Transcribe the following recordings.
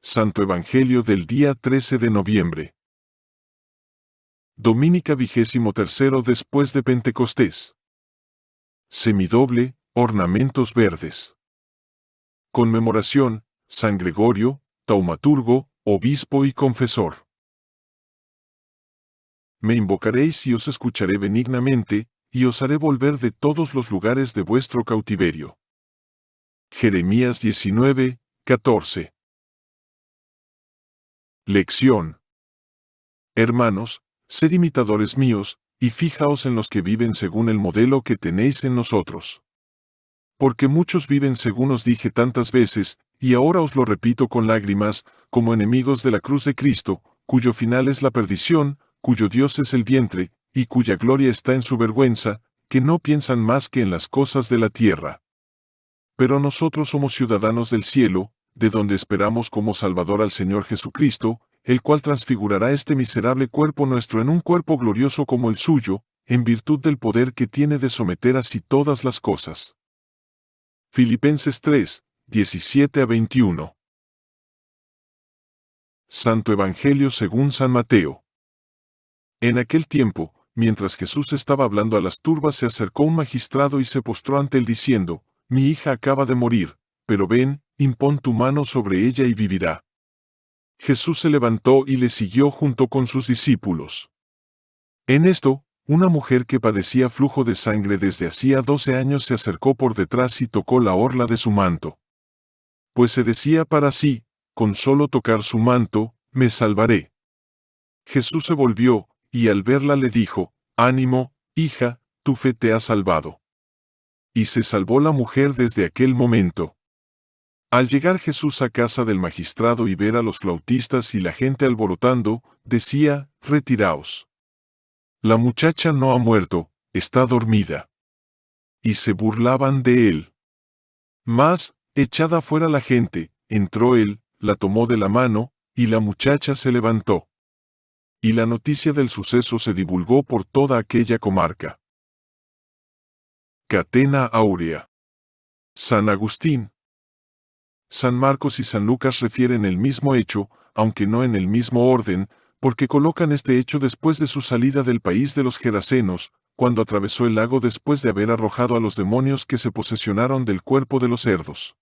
Santo Evangelio del día 13 de noviembre. Dominica 23 después de Pentecostés. Semidoble, ornamentos verdes. Conmemoración, San Gregorio, taumaturgo, obispo y confesor. Me invocaréis y os escucharé benignamente, y os haré volver de todos los lugares de vuestro cautiverio. Jeremías 19, 14. Lección. Hermanos, sed imitadores míos, y fijaos en los que viven según el modelo que tenéis en nosotros. Porque muchos viven según os dije tantas veces, y ahora os lo repito con lágrimas, como enemigos de la cruz de Cristo, cuyo final es la perdición, cuyo Dios es el vientre, y cuya gloria está en su vergüenza, que no piensan más que en las cosas de la tierra. Pero nosotros somos ciudadanos del cielo, de donde esperamos como Salvador al Señor Jesucristo, el cual transfigurará este miserable cuerpo nuestro en un cuerpo glorioso como el suyo, en virtud del poder que tiene de someter así todas las cosas. Filipenses 3, 17 a 21. Santo Evangelio según San Mateo. En aquel tiempo, mientras Jesús estaba hablando a las turbas, se acercó un magistrado y se postró ante él diciendo: Mi hija acaba de morir, pero ven, impón tu mano sobre ella y vivirá. Jesús se levantó y le siguió junto con sus discípulos. En esto, una mujer que padecía flujo de sangre desde hacía 12 años se acercó por detrás y tocó la orla de su manto. Pues se decía para sí: con solo tocar su manto, me salvaré. Jesús se volvió, y al verla le dijo: Ánimo, hija, tu fe te ha salvado. Y se salvó la mujer desde aquel momento. Al llegar Jesús a casa del magistrado y ver a los flautistas y la gente alborotando, decía: Retiraos. La muchacha no ha muerto, está dormida. Y se burlaban de él. Mas, echada fuera la gente, entró él, la tomó de la mano, y la muchacha se levantó. Y la noticia del suceso se divulgó por toda aquella comarca. Catena áurea. San Agustín. San Marcos y San Lucas refieren el mismo hecho, aunque no en el mismo orden, porque colocan este hecho después de su salida del país de los Gerasenos, cuando atravesó el lago después de haber arrojado a los demonios que se posesionaron del cuerpo de los cerdos.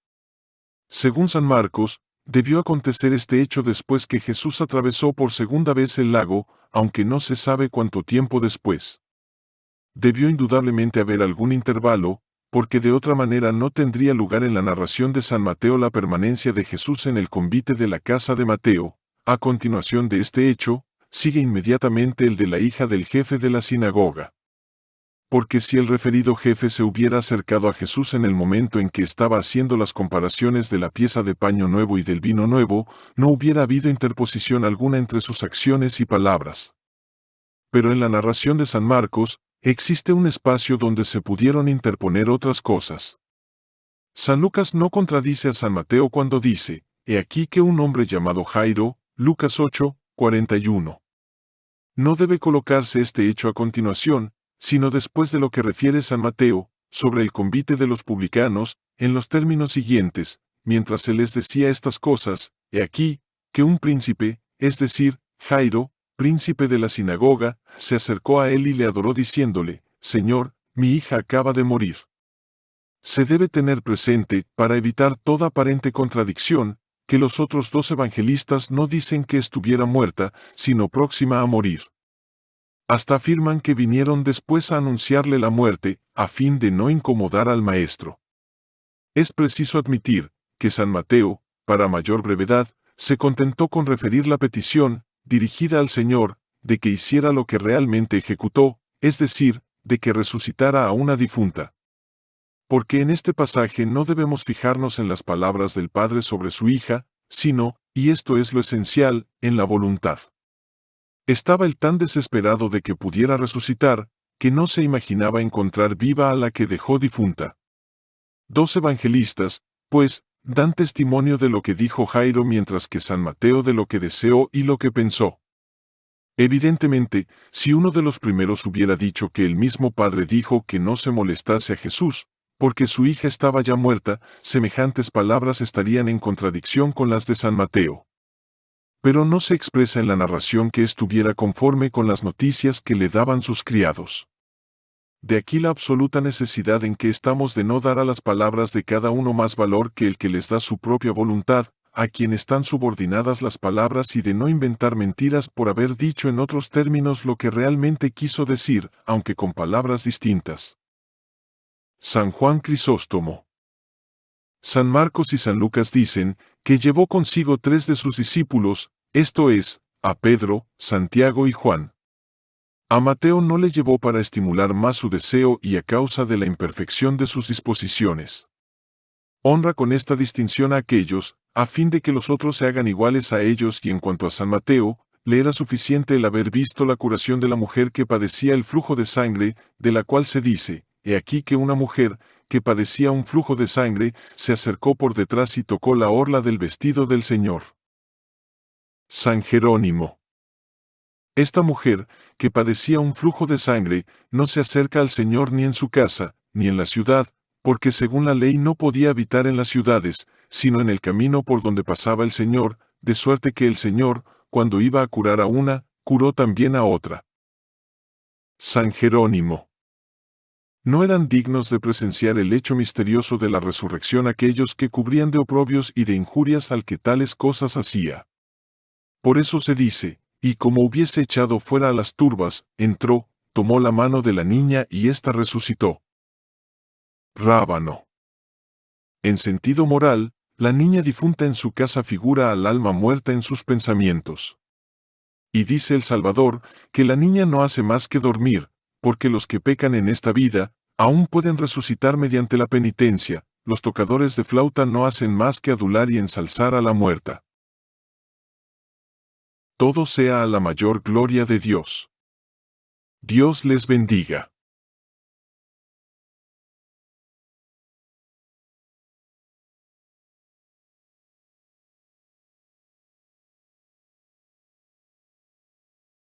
Según San Marcos, debió acontecer este hecho después que Jesús atravesó por segunda vez el lago, aunque no se sabe cuánto tiempo después. Debió indudablemente haber algún intervalo, porque de otra manera no tendría lugar en la narración de San Mateo la permanencia de Jesús en el convite de la casa de Mateo. A continuación de este hecho, sigue inmediatamente el de la hija del jefe de la sinagoga. Porque si el referido jefe se hubiera acercado a Jesús en el momento en que estaba haciendo las comparaciones de la pieza de paño nuevo y del vino nuevo, no hubiera habido interposición alguna entre sus acciones y palabras. Pero en la narración de San Marcos, existe un espacio donde se pudieron interponer otras cosas. San Lucas no contradice a San Mateo cuando dice: He aquí que un hombre llamado Jairo, Lucas 8, 41. No debe colocarse este hecho a continuación, sino después de lo que refiere San Mateo, sobre el convite de los publicanos, en los términos siguientes: mientras se les decía estas cosas, he aquí, que un príncipe, es decir, Jairo, príncipe de la sinagoga, se acercó a él y le adoró diciéndole: Señor, mi hija acaba de morir. Se debe tener presente, para evitar toda aparente contradicción, que los otros dos evangelistas no dicen que estuviera muerta, sino próxima a morir. Hasta afirman que vinieron después a anunciarle la muerte, a fin de no incomodar al maestro. Es preciso admitir que San Mateo, para mayor brevedad, se contentó con referir la petición, dirigida al Señor, de que hiciera lo que realmente ejecutó, es decir, de que resucitara a una difunta. Porque en este pasaje no debemos fijarnos en las palabras del Padre sobre su hija, sino, y esto es lo esencial, en la voluntad. Estaba él tan desesperado de que pudiera resucitar, que no se imaginaba encontrar viva a la que dejó difunta. Dos evangelistas, pues, dan testimonio de lo que dijo Jairo, mientras que San Mateo de lo que deseó y lo que pensó. Evidentemente, si uno de los primeros hubiera dicho que el mismo Padre dijo que no se molestase a Jesús, porque su hija estaba ya muerta, semejantes palabras estarían en contradicción con las de San Mateo. pero no se expresa en la narración que estuviera conforme con las noticias que le daban sus criados. De aquí la absoluta necesidad en que estamos de no dar a las palabras de cada uno más valor que el que les da su propia voluntad, a quien están subordinadas las palabras, y de no inventar mentiras por haber dicho en otros términos lo que realmente quiso decir, aunque con palabras distintas. San Juan Crisóstomo. San Marcos y San Lucas dicen que llevó consigo 3 de sus discípulos, esto es, a Pedro, Santiago y Juan. A Mateo no le llevó para estimular más su deseo y a causa de la imperfección de sus disposiciones. Honra con esta distinción a aquellos, a fin de que los otros se hagan iguales a ellos, y en cuanto a San Mateo, le era suficiente el haber visto la curación de la mujer que padecía el flujo de sangre, de la cual se dice, he aquí que una mujer, que padecía un flujo de sangre, se acercó por detrás y tocó la orla del vestido del Señor. San Jerónimo. Esta mujer, que padecía un flujo de sangre, no se acerca al Señor ni en su casa, ni en la ciudad, porque según la ley no podía habitar en las ciudades, sino en el camino por donde pasaba el Señor, de suerte que el Señor, cuando iba a curar a una, curó también a otra. San Jerónimo. No eran dignos de presenciar el hecho misterioso de la resurrección aquellos que cubrían de oprobios y de injurias al que tales cosas hacía. Por eso se dice, y como hubiese echado fuera a las turbas, entró, tomó la mano de la niña y ésta resucitó. Rábano. En sentido moral, la niña difunta en su casa figura al alma muerta en sus pensamientos. Y dice el Salvador, que la niña no hace más que dormir, porque los que pecan en esta vida, aún pueden resucitar mediante la penitencia, los tocadores de flauta no hacen más que adular y ensalzar a la muerta. Todo sea a la mayor gloria de Dios. Dios les bendiga.